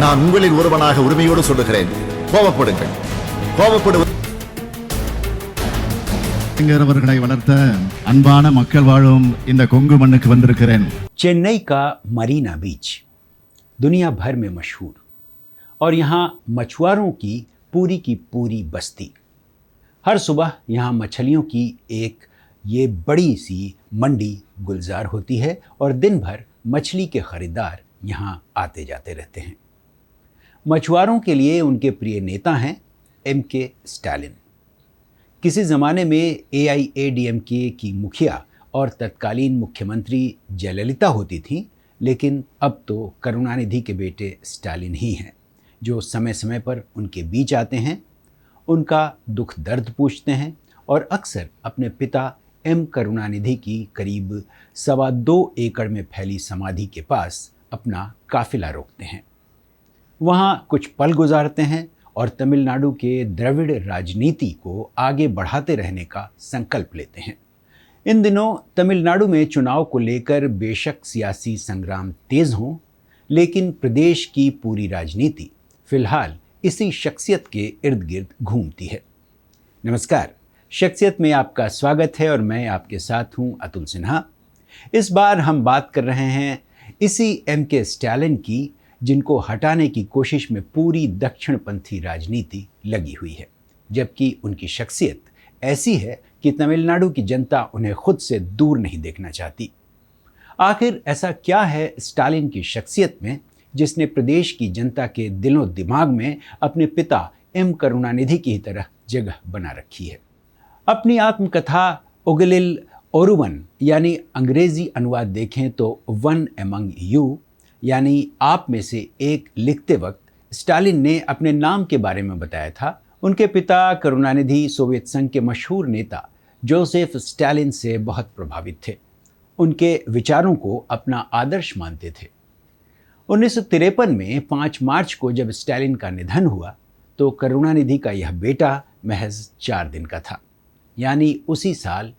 நான் உங்களில் ஒருவனாக உரிமையோடு சொல்லுகிறேன், கோபப்படுங்கள். கோபப்படுவது அவர்களை வளர்த்த அன்பான மக்கள் வாழும் இந்த கொங்கு மண்ணுக்கு வந்திருக்கிறேன். चेन्नई का मरीना बीच दुनिया भर में मशहूर और यहाँ मछुआरों की पूरी बस्ती। हर सुबह यहाँ मछलियों की एक ये बड़ी सी मंडी गुलजार होती है और दिन भर मछली के खरीदार यहाँ आते जाते रहते हैं। मछुआरों के लिए उनके प्रिय नेता हैं MK स्टालिन। किसी ज़माने में AIADMK की मुखिया और तत्कालीन मुख्यमंत्री जयललिता होती थीं, लेकिन अब तो करुणानिधि के बेटे स्टालिन ही हैं जो समय समय पर उनके बीच आते हैं, उनका दुख दर्द पूछते हैं और अक्सर अपने पिता M करुणानिधि की करीब 2.25 एकड़ में फैली समाधि के पास अपना काफिला रोकते हैं। वहाँ कुछ पल गुजारते हैं और तमिलनाडु के द्रविड़ राजनीति को आगे बढ़ाते रहने का संकल्प लेते हैं। इन दिनों तमिलनाडु में चुनाव को लेकर बेशक सियासी संग्राम तेज हों, लेकिन प्रदेश की पूरी राजनीति फिलहाल इसी शख्सियत के इर्द गिर्द घूमती है। नमस्कार, शख्सियत में आपका स्वागत है और मैं आपके साथ हूं अतुल सिन्हा। इस बार हम बात कर रहे हैं इसी MK स्टालिन की, जिनको हटाने की कोशिश में पूरी दक्षिणपंथी राजनीति लगी हुई है, जबकि उनकी शख्सियत ऐसी है कि तमिलनाडु की जनता उन्हें खुद से दूर नहीं देखना चाहती। आखिर ऐसा क्या है स्टालिन की शख्सियत में जिसने प्रदेश की जनता के दिलों दिमाग में अपने पिता M करुणानिधि की तरह जगह बना रखी है। अपनी आत्मकथा उगलिल ओरुवन यानी अंग्रेजी अनुवाद देखें तो वन एमंग यू यानी आप में से एक लिखते वक्त स्टालिन ने अपने नाम के बारे में बताया था। उनके पिता करुणानिधि सोवियत संघ के मशहूर नेता जोसेफ स्टालिन से बहुत प्रभावित थे, उनके विचारों को अपना आदर्श मानते थे। 1953 में 5 मार्च को जब स्टालिन का निधन हुआ तो करुणानिधि का यह बेटा महज 4 दिन का था, यानी उसी साल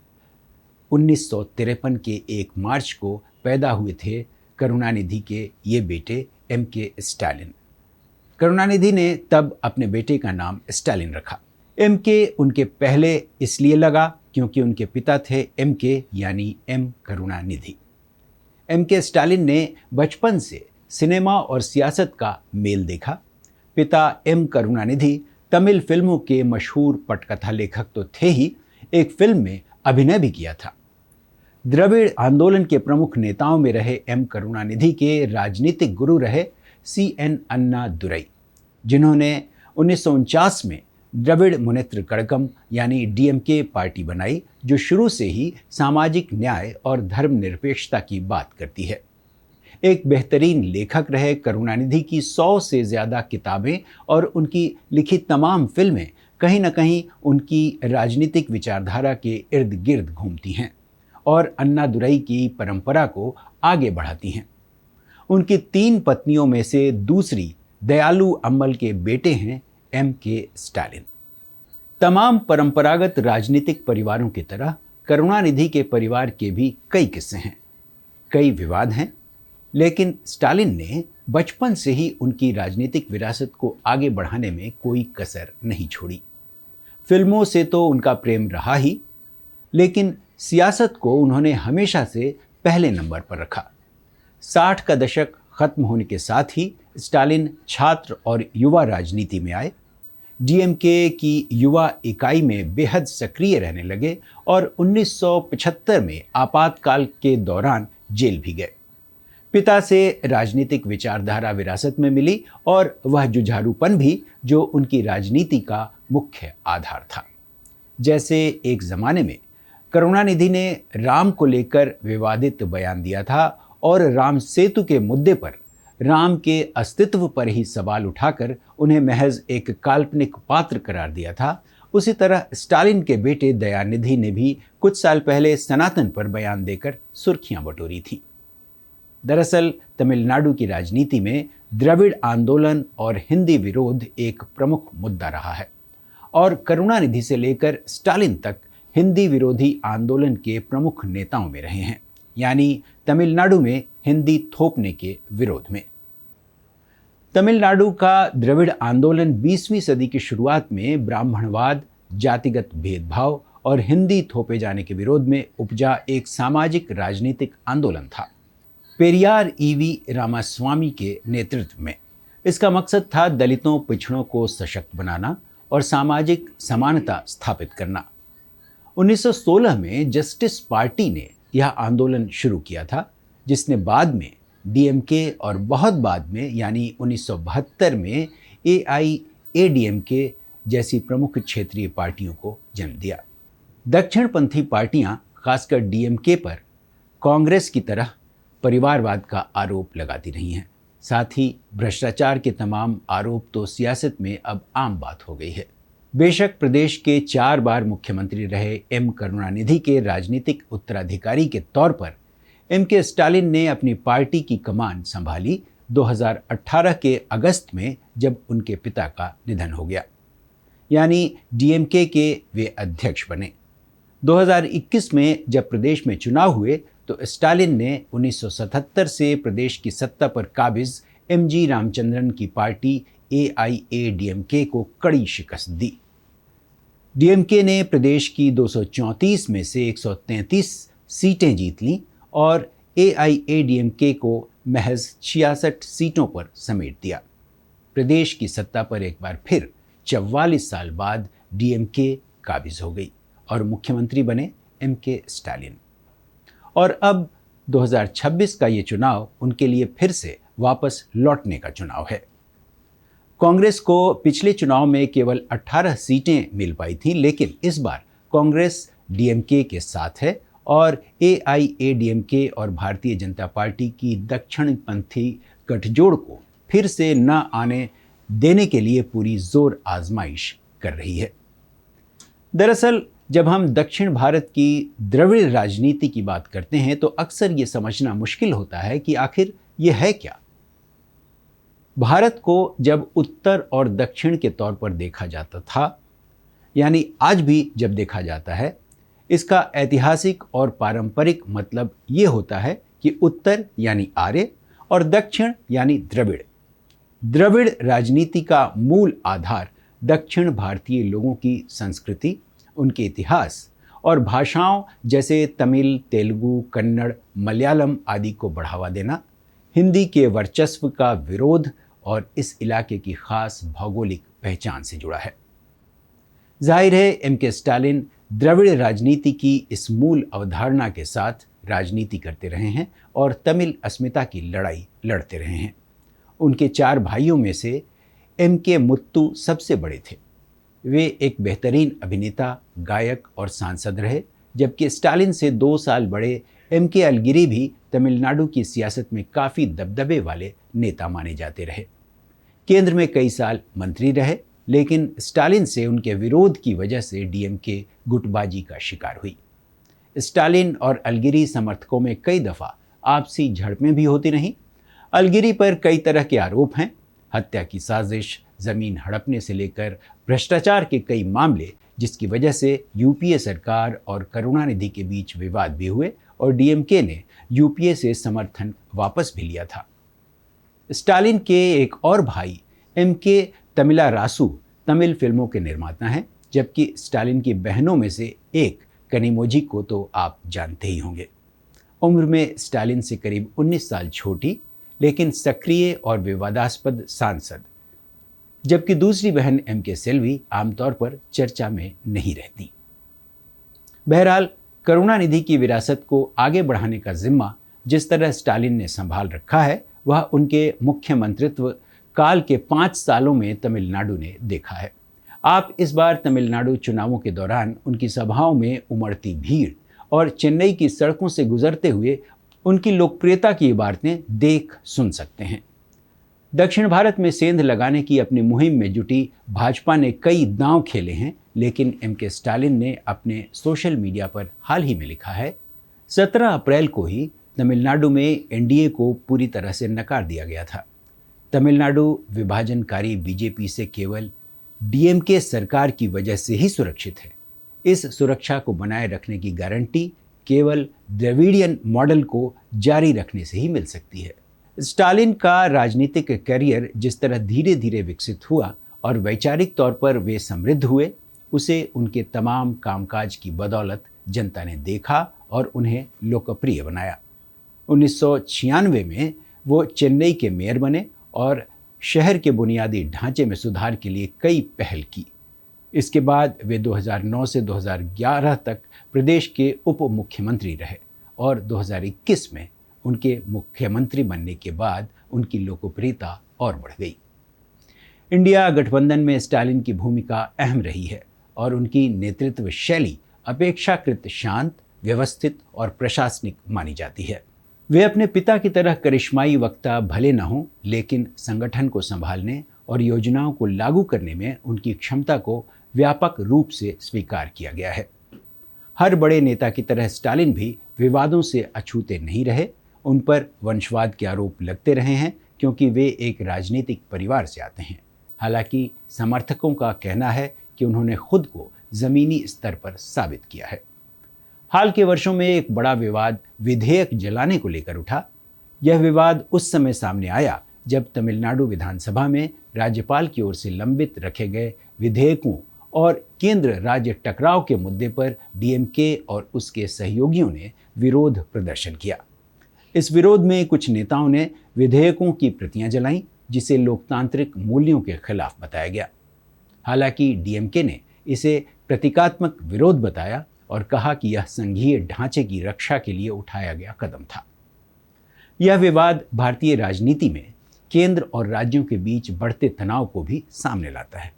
1953 के 1 मार्च को पैदा हुए थे करुणानिधि के ये बेटे MK स्टालिन। करुणानिधि ने तब अपने बेटे का नाम स्टालिन रखा। MK उनके पहले इसलिए लगा क्योंकि उनके पिता थे MK यानी M करुणानिधि। MK स्टालिन ने बचपन से सिनेमा और सियासत का मेल देखा। पिता M करुणानिधि तमिल फिल्मों के मशहूर पटकथा लेखक तो थे ही, एक फिल्म में अभिनय भी किया था। द्रविड़ आंदोलन के प्रमुख नेताओं में रहे M करुणानिधि के राजनीतिक गुरु रहे CN अन्नादुरई, जिन्होंने 1949 में द्रविड़ मुनेत्र कड़गम यानी DMK पार्टी बनाई, जो शुरू से ही सामाजिक न्याय और धर्मनिरपेक्षता की बात करती है। एक बेहतरीन लेखक रहे करुणानिधि की 100 से ज़्यादा किताबें और उनकी लिखी तमाम फिल्में कहीं न कहीं उनकी राजनीतिक विचारधारा के इर्द गिर्द घूमती हैं और अन्नादुरई की परंपरा को आगे बढ़ाती हैं। उनकी 3 पत्नियों में से दूसरी दयालु अम्मल के बेटे हैं MK स्टालिन। तमाम परंपरागत राजनीतिक परिवारों की तरह करुणानिधि के परिवार के भी कई किस्से हैं, कई विवाद हैं, लेकिन स्टालिन ने बचपन से ही उनकी राजनीतिक विरासत को आगे बढ़ाने में कोई कसर नहीं छोड़ी। फिल्मों से तो उनका प्रेम रहा ही, लेकिन सियासत को उन्होंने हमेशा से पहले नंबर पर रखा। 60 का दशक खत्म होने के साथ ही स्टालिन छात्र और युवा राजनीति में आए। DMK की युवा इकाई में बेहद सक्रिय रहने लगे और 1975 में आपातकाल के दौरान जेल भी गए। पिता से राजनीतिक विचारधारा विरासत में मिली और वह जुझारूपन भी जो उनकी राजनीति का मुख्य आधार था। जैसे एक ज़माने में करुणानिधि ने राम को लेकर विवादित बयान दिया था और राम सेतु के मुद्दे पर राम के अस्तित्व पर ही सवाल उठाकर उन्हें महज एक काल्पनिक पात्र करार दिया था, उसी तरह स्टालिन के बेटे दयानिधि ने भी कुछ साल पहले सनातन पर बयान देकर सुर्खियां बटोरी थी। दरअसल तमिलनाडु की राजनीति में द्रविड़ आंदोलन और हिंदी विरोध एक प्रमुख मुद्दा रहा है और करुणानिधि से लेकर स्टालिन तक हिंदी विरोधी आंदोलन के प्रमुख नेताओं में रहे हैं, यानी तमिलनाडु में हिंदी थोपने के विरोध में। तमिलनाडु का द्रविड़ आंदोलन 20वीं सदी की शुरुआत में ब्राह्मणवाद, जातिगत भेदभाव और हिंदी थोपे जाने के विरोध में उपजा एक सामाजिक राजनीतिक आंदोलन था। पेरियार ईवी रामास्वामी के नेतृत्व में इसका मकसद था दलितों, पिछड़ों को सशक्त बनाना और सामाजिक समानता स्थापित करना। 1916 में जस्टिस पार्टी ने यह आंदोलन शुरू किया था, जिसने बाद में डीएमके और बहुत बाद में यानी 1972 में एआईएडीएमके जैसी प्रमुख क्षेत्रीय पार्टियों को जन्म दिया। दक्षिणपंथी पार्टियां खासकर डीएमके पर कांग्रेस की तरह परिवारवाद का आरोप लगाती रही हैं। साथ ही भ्रष्टाचार के तमाम आरोप तो सियासत में अब आम बात हो गई है। बेशक प्रदेश के 4 बार मुख्यमंत्री रहे एम करुणानिधि के राजनीतिक उत्तराधिकारी के तौर पर एम.के. स्टालिन ने अपनी पार्टी की कमान संभाली 2018 के अगस्त में, जब उनके पिता का निधन हो गया, यानी डीएमके के वे अध्यक्ष बने। 2021 में जब प्रदेश में चुनाव हुए तो स्टालिन ने 1977 से प्रदेश की सत्ता पर काबिज एमजी रामचंद्रन की पार्टी एआईएडीएमके को कड़ी शिकस्त दी। डीएमके ने प्रदेश की 234 में से 133 सीटें जीत लीं और एआईएडीएमके को महज 66 सीटों पर समेट दिया। प्रदेश की सत्ता पर एक बार फिर 44 साल बाद डीएमके काबिज हो गई और मुख्यमंत्री बने एम.के. स्टालिन। और अब 2026 का ये चुनाव उनके लिए फिर से वापस लौटने का चुनाव है। कांग्रेस को पिछले चुनाव में केवल 18 सीटें मिल पाई थीं, लेकिन इस बार कांग्रेस डीएमके के साथ है और एआईएडीएमके और भारतीय जनता पार्टी की दक्षिणपंथी गठजोड़ को फिर से न आने देने के लिए पूरी जोर आजमाइश कर रही है। दरअसल जब हम दक्षिण भारत की द्रविड़ राजनीति की बात करते हैं तो अक्सर ये समझना मुश्किल होता है कि आखिर ये है क्या। भारत को जब उत्तर और दक्षिण के तौर पर देखा जाता था, यानी आज भी जब देखा जाता है, इसका ऐतिहासिक और पारंपरिक मतलब ये होता है कि उत्तर यानी आर्य और दक्षिण यानी द्रविड़। द्रविड़ राजनीति का मूल आधार दक्षिण भारतीय लोगों की संस्कृति, उनके इतिहास और भाषाओं जैसे तमिल, तेलुगु, कन्नड़, मलयालम आदि को बढ़ावा देना, हिंदी के वर्चस्व का विरोध और इस इलाके की खास भौगोलिक पहचान से जुड़ा है। जाहिर है एम.के. स्टालिन द्रविड़ राजनीति की इस मूल अवधारणा के साथ राजनीति करते रहे हैं और तमिल अस्मिता की लड़ाई लड़ते रहे हैं। उनके 4 भाइयों में से एम.के. मुत्तु सबसे बड़े थे। वे एक बेहतरीन अभिनेता, गायक और सांसद रहे, जबकि स्टालिन से 2 साल बड़े एम.के. अलगिरी भी तमिलनाडु की सियासत में काफ़ी दबदबे वाले नेता माने जाते रहे। केंद्र में कई साल मंत्री रहे, लेकिन स्टालिन से उनके विरोध की वजह से डीएमके गुटबाजी का शिकार हुई। स्टालिन और अलगिरी समर्थकों में कई दफ़ा आपसी झड़पें भी होती रहीं। अलगिरी पर कई तरह के आरोप हैं, हत्या की साजिश, ज़मीन हड़पने से लेकर भ्रष्टाचार के कई मामले, जिसकी वजह से यूपीए सरकार और करुणानिधि के बीच विवाद भी हुए और डीएमके ने यूपीए से समर्थन वापस भी लिया था। स्टालिन के एक और भाई एम.के. तमिलारासु तमिल फिल्मों के निर्माता हैं, जबकि स्टालिन की बहनों में से एक कनिमोझी को तो आप जानते ही होंगे। उम्र में स्टालिन से करीब 19 साल छोटी, लेकिन सक्रिय और विवादास्पद सांसद, जबकि दूसरी बहन एम.के. सेल्वी आमतौर पर चर्चा में नहीं रहती। बहरहाल करुणानिधि की विरासत को आगे बढ़ाने का जिम्मा जिस तरह स्टालिन ने संभाल रखा है, वह उनके मुख्यमंत्रित्व काल के 5 सालों में तमिलनाडु ने देखा है। आप इस बार तमिलनाडु चुनावों के दौरान उनकी सभाओं में उमड़ती भीड़ और चेन्नई की सड़कों से गुजरते हुए उनकी लोकप्रियता की इबारतें देख सुन सकते हैं। दक्षिण भारत में सेंध लगाने की अपनी मुहिम में जुटी भाजपा ने कई दांव खेले हैं, लेकिन एम.के. स्टालिन ने अपने सोशल मीडिया पर हाल ही में लिखा है, 17 अप्रैल को ही तमिलनाडु में एनडीए को पूरी तरह से नकार दिया गया था। तमिलनाडु विभाजनकारी बीजेपी से केवल डीएमके सरकार की वजह से ही सुरक्षित है। इस सुरक्षा को बनाए रखने की गारंटी केवल द्रविडियन मॉडल को जारी रखने से ही मिल सकती है। स्टालिन का राजनीतिक करियर जिस तरह धीरे धीरे विकसित हुआ और वैचारिक तौर पर वे समृद्ध हुए, उसे उनके तमाम कामकाज की बदौलत जनता ने देखा और उन्हें लोकप्रिय बनाया। 1996 में वो चेन्नई के मेयर बने और शहर के बुनियादी ढांचे में सुधार के लिए कई पहल की। इसके बाद वे 2009 से 2011 तक प्रदेश के उप मुख्यमंत्री रहे और 2021 में उनके मुख्यमंत्री बनने के बाद उनकी लोकप्रियता और बढ़ गई। इंडिया गठबंधन में स्टालिन की भूमिका अहम रही है और उनकी नेतृत्व शैली अपेक्षाकृत शांत, व्यवस्थित और प्रशासनिक मानी जाती है। वे अपने पिता की तरह करिश्माई वक्ता भले न हों, लेकिन संगठन को संभालने और योजनाओं को लागू करने में उनकी क्षमता को व्यापक रूप से स्वीकार किया गया है। हर बड़े नेता की तरह स्टालिन भी विवादों से अछूते नहीं रहे। उन पर वंशवाद के आरोप लगते रहे हैं क्योंकि वे एक राजनीतिक परिवार से आते हैं। हालांकि समर्थकों का कहना है कि उन्होंने खुद को ज़मीनी स्तर पर साबित किया है। हाल के वर्षों में एक बड़ा विवाद विधेयक जलाने को लेकर उठा। यह विवाद उस समय सामने आया जब तमिलनाडु विधानसभा में राज्यपाल की ओर से लंबित रखे गए विधेयकों और केंद्र राज्य टकराव के मुद्दे पर डीएमके और उसके सहयोगियों ने विरोध प्रदर्शन किया। इस विरोध में कुछ नेताओं ने विधेयकों की प्रतियां जलाईं, जिसे लोकतांत्रिक मूल्यों के खिलाफ बताया गया। हालांकि डीएमके ने इसे प्रतीकात्मक विरोध बताया और कहा कि यह संघीय ढांचे की रक्षा के लिए उठाया गया कदम था। यह विवाद भारतीय राजनीति में केंद्र और राज्यों के बीच बढ़ते तनाव को भी सामने लाता है।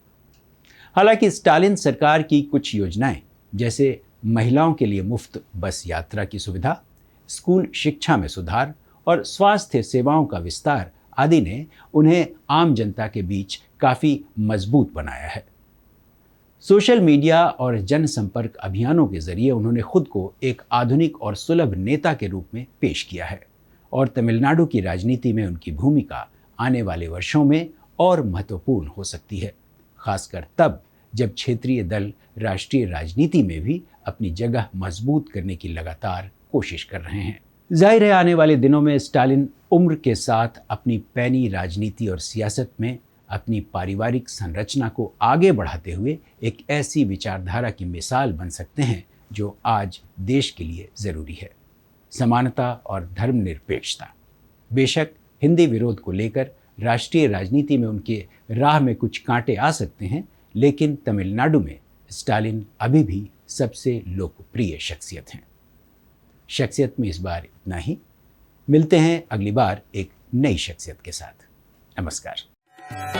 हालांकि स्टालिन सरकार की कुछ योजनाएं, जैसे महिलाओं के लिए मुफ्त बस यात्रा की सुविधा, स्कूल शिक्षा में सुधार और स्वास्थ्य सेवाओं का विस्तार आदि ने उन्हें आम जनता के बीच काफ़ी मजबूत बनाया है। सोशल मीडिया और जनसंपर्क अभियानों के जरिए उन्होंने खुद को एक आधुनिक और सुलभ नेता के रूप में पेश किया है और तमिलनाडु की राजनीति में उनकी भूमिका आने वाले वर्षों में और महत्वपूर्ण हो सकती है, खासकर तब जब क्षेत्रीय दल राष्ट्रीय राजनीति में भी अपनी जगह मजबूत करने की लगातार कोशिश कर रहे हैं। जाहिर है, आने वाले दिनों में स्टालिन उम्र के साथ अपनी पैनी राजनीति और सियासत में अपनी पारिवारिक संरचना को आगे बढ़ाते हुए एक ऐसी विचारधारा की मिसाल बन सकते हैं जो आज देश के लिए ज़रूरी है, समानता और धर्मनिरपेक्षता। बेशक हिंदी विरोध को लेकर राष्ट्रीय राजनीति में उनके राह में कुछ कांटे आ सकते हैं, लेकिन तमिलनाडु में स्टालिन अभी भी सबसे लोकप्रिय शख्सियत हैं। शख्सियत में इस बार इतना ही। मिलते हैं अगली बार एक नई शख्सियत के साथ। नमस्कार।